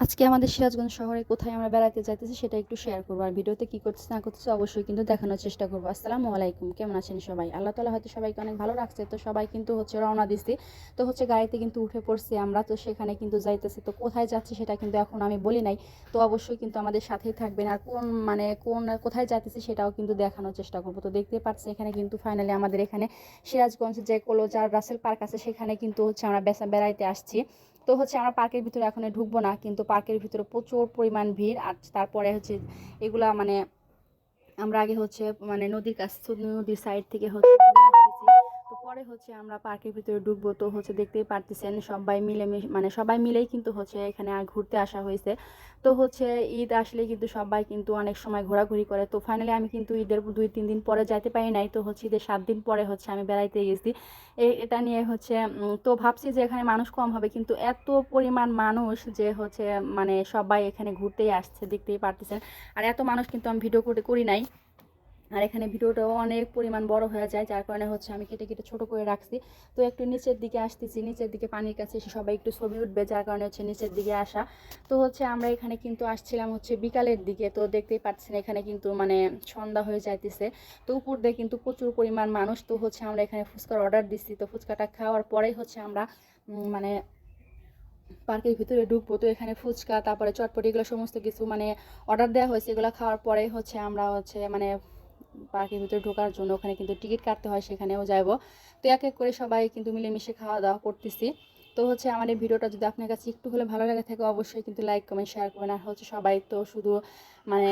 আজকে আমাদের সিরাজগঞ্জ শহরে কোথায় আমরা বেড়াতে যাইতেছি সেটা একটু শেয়ার করবো, আর ভিডিওতে কি করতেছি না করতেছি অবশ্যই কিন্তু দেখানোর চেষ্টা করবো। আসসালামু আলাইকুম, কেমন আছেন সবাই? আল্লাহ তাআলা হয়তো সবাইকে অনেক ভালো রাখছে। তো সবাই কিন্তু রওনা দিছি। তো গাড়িতে কিন্তু উঠে পড়ছি আমরা, তো সেখানে কিন্তু যাইতেছি। তো কোথায় যাচ্ছি সেটা কিন্তু এখন আমি বলি নাই। তো অবশ্যই কিন্তু আমাদের সাথেই থাকবেন, আর কোন কোথায় যাইতেছি সেটাও কিন্তু দেখানোর চেষ্টা করবো। তো দেখতে পাচ্ছি এখানে কিন্তু ফাইনালি আমাদের এখানে সিরাজগঞ্জ যে কলোজার রাসেল পার্ক আছে সেখানে কিন্তু আমরা বেড়াইতে আসছি। তো আমরা পার্কের ভিতরে এখন ঢুকবো না, কিন্তু পার্কের ভিতরে প্রচুর পরিমাণ ভিড়। আর তারপরে এগুলা আমরা আগে নদীর কাছ নদীর সাইড থেকে ঘুরে আসতেছি। তো পরে আমরা পার্কের ভিতরে ঢুকবো। তো দেখতেই পারতেছেন সবাই মিলে সবাই মিলেই কিন্তু এখানে আর ঘুরতে আসা হয়েছে। তো ঈদ আসলে কিন্তু সবাই কিন্তু অনেক সময় ঘোরাঘুরি করে। তো ফাইনালি আমি কিন্তু ঈদের 2-3 দিন পরে যাইতে পারি নাই। তো ঈদের 7 দিন পরে আমি বেড়াইতে গেছি। এটা নিয়ে তো ভাবছি যে এখানে মানুষ কম হবে, কিন্তু এত পরিমাণ মানুষ যে সবাই এখানে ঘুরতেই আসছে, দেখতেই পারতেছেন। আর এত মানুষ কিন্তু আমি ভিডিও করি নাই। আর এখানে ভিডিওটাও অনেক পরিমাণ বড় হয়ে যায়, যার কারণে আমি কেটে কেটে ছোট করে রাখছি। তো একটু নিচের দিকে আসতেছি, নিচের দিকে পানির কাছে এসে সবাই একটু ছবি উঠবে, যার কারণে নিচের দিকে আসা। তো আমরা এখানে কিন্তু আসছিলাম বিকালের দিকে। তো দেখতেই পাচ্ছেন এখানে কিন্তু সন্ধ্যা হয়ে যাইতেছে। তো উপর দিয়ে কিন্তু প্রচুর পরিমাণ মানুষ। তো আমরা এখানে ফুচকার অর্ডার দিচ্ছি। তো ফুচকাটা খাওয়ার পরেই আমরা পার্কের ভিতরে ঢুকবো। তো এখানে ফুচকা, তারপরে চটপটি, এগুলো সমস্ত কিছু অর্ডার দেওয়া হয়েছে। এগুলো খাওয়ার পরে আমরা পার্কের ভিতরে ঢোকার জন্য ওখানে কিন্তু টিকিট কাটতে হয়, সেখানেও যাবো। তো এক এক করে সবাই কিন্তু মিলেমিশে খাওয়া দাওয়া করতেছি। তো আমার এই ভিডিওটা যদি আপনার কাছে একটু হলে ভালো লাগে থাকে, অবশ্যই কিন্তু লাইক কমেন্ট শেয়ার করবেন। আর সবাই তো শুধু মানে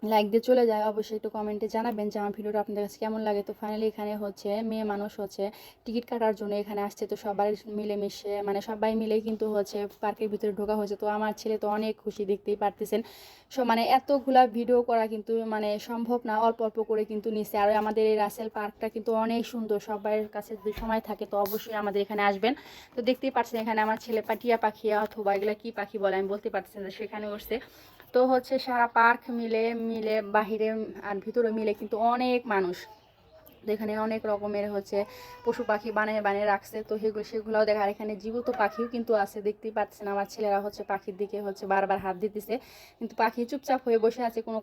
লাইক দিয়ে চলে যায়। অবশ্যই একটু কমেন্টে জানাবেন যে আমার ভিডিওটা আপনাদের কাছে কেমন লাগে। তো ফাইনালি এখানে মেয়ে মানুষ টিকিট কাটার জন্য এখানে আসছে। তো সবাই মিলেমিশে সবাই মিলেই কিন্তু পার্কের ভিতরে ঢোকা হয়েছে। তো আমার ছেলে তো অনেক খুশি, দেখতেই পারতেছেন। এতগুলা ভিডিও করা কিন্তু সম্ভব না, অল্প অল্প করে কিন্তু নিচ্ছে। আর আমাদের এই রাসেল পার্কটা কিন্তু অনেক সুন্দর, সবার কাছে যদি সময় থাকে তো অবশ্যই আমাদের এখানে আসবেন। তো দেখতেই পাচ্ছেন এখানে আমার ছেলে টিয়া পাখি অথবা এগুলা কি পাখি বলে আমি বলতে পারতেছেন না, সেখানে উঠছে। তো সারা পার্ক মিলে মিলে বাহিরে আর ভিতরে মিলে কিন্তু অনেক মানুষ। এখানে অনেক রকমের পশু পাখি বানিয়ে বানিয়ে রাখছে। তো সেগুলোও দেখা। আর এখানে জীবিত পাখিও কিন্তু আছে, দেখতেই পাচ্ছেন। আমার ছেলেরা পাখির দিকে বারবার হাত দিতেছে, কিন্তু পাখি চুপচাপ হয়ে বসে আছে, কোনো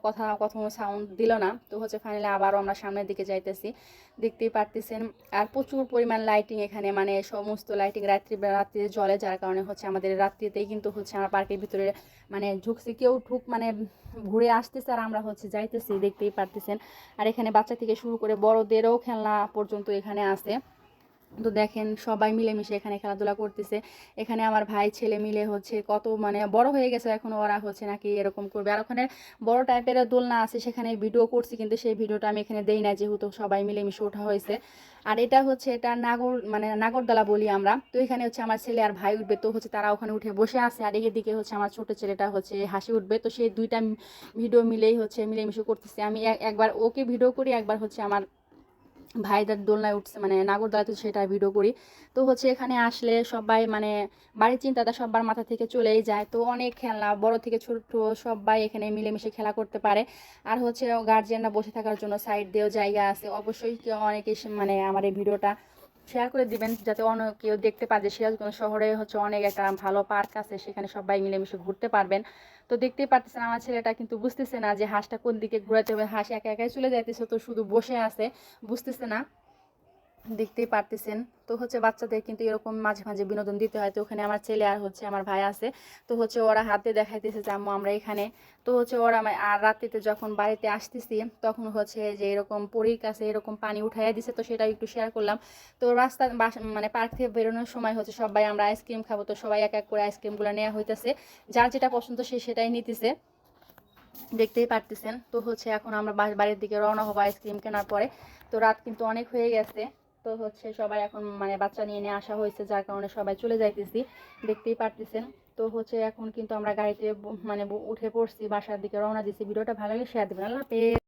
কোনো সাউন্ড দিল না। তো ফাইনালি আবারও আমরা সামনের দিকে যাইতেছি, দেখতেই পারতেছেন। আর প্রচুর পরিমাণ লাইটিং এখানে, সমস্ত লাইটিং রাত্রিতে জ্বলে, যার কারণে আমাদের রাত্রিতেই কিন্তু আমরা পার্কের ভিতরে ঢুকছি। কেউ ঘুরে আসতেছে আর আমরা যাইতেছি, দেখতেই পারতেছেন। আর এখানে বাচ্চা থেকে শুরু করে বড়দেরও খেলনা পর্যন্ত এখানে আছে। তো দেখেন সবাই মিলেমিশে এখানে খেলাধুলা করতেছে। এখানে আমার ভাই ছেলে মিলে কত বড় হয়ে গেছে এখন, ওরা নাকি এরকম করবে। আর ওখানে বড় টাইপের দোলনা আছে, সেখানে ভিডিও করছি, কিন্তু সেই ভিডিওটা আমি এখানে দেই না, যেহেতু সবাই মিলেমিশে ওঠা হয়েছে। আর এটা এটা নাগরদোলা বলি আমরা। তো এখানে আমার ছেলে আর ভাই উঠবে। তো তারা ওখানে উঠে বসে আছে। আর এদিকে আমার ছোট ছেলেটা হাসি উঠবে। তো সেই দুইটা ভিডিও মিলেই মিলেমিশে করতেছি। আমি একবার ওকে ভিডিও করি, একবার আমার ভাইদের দোলনায় উঠছে নাগরদোলাতে, সেটা ভিডিও করি। তো এখানে আসলে সবাই বাড়ির চিন্তাটা সবার মাথা থেকে চলেই যায়। তো অনেক খেলনা, বড় থেকে ছোট সবাই এখানে মিলেমিশে খেলা করতে পারে। আর গার্জিয়ানরা বসে থাকার জন্য সাইড দিয়েও জায়গা আছে। অবশ্যই কেউ অনেকে আমার এই ভিডিওটা শেয়ার করে দিবেন, যাতে অন্য কেউ দেখতে পায় যে সিরাজগঞ্জ শহরে অনেক একটা ভালো পার্ক আছে, সেখানে সবাই মিলেমিশে ঘুরতে পারবেন। তো দেখতেই পারতেছেন আমার ছেলেটা কিন্তু বুঝতেছে না যে হাঁসটা কোন দিকে ঘোরাতে হবে। হাঁস একা একাই চলে যাইতেছে, তো শুধু বসে আছে, বুঝতেছে না, দেখতেই পারতেছেন। তো বাচ্চাদের কিন্তু এরকম মাঝে মাঝে বিনোদন দিতে হয়। তো ওখানে আমার ছেলে আর আমার ভাই আছে। তো ওরা হাতে দেখাইতেছে যে আম্মু আমরা এখানে। তো ওরা আর রাত্রিতে যখন বাড়িতে আসতেছি তখন যে এরকম পরীর কাছে এরকম পানি উঠাইয়া দিছে। তো সেটা একটু শেয়ার করলাম। তো রাস্তা পার্ক থেকে বেরোনোর সময় সবাই আমরা আইসক্রিম খাবো। তো সবাই এক এক করে আইসক্রিমগুলো নেওয়া হইতেছে, যার যেটা পছন্দ সে সেটাই নিতেছে, দেখতেই পারতেছেন। তো এখন আমরা বাড়ির দিকে রওনা হবো আইসক্রিম কেনার পরে। তো রাত কিন্তু অনেক হয়ে গেছে। তো সবাই এখন বাচ্চা নিয়ে নিয়ে আসা হয়েছে, যার কারণে সবাই চলে যাইতেছি, দেখতেই পারতেছেন। তো এখন কিন্তু আমরা গাড়িতে উঠে পড়ছি, বাসার দিকে রওনা দিচ্ছি। ভিডিওটা ভালো লাগে শেয়ার দেবেন। আল্লাহ হাফেজ।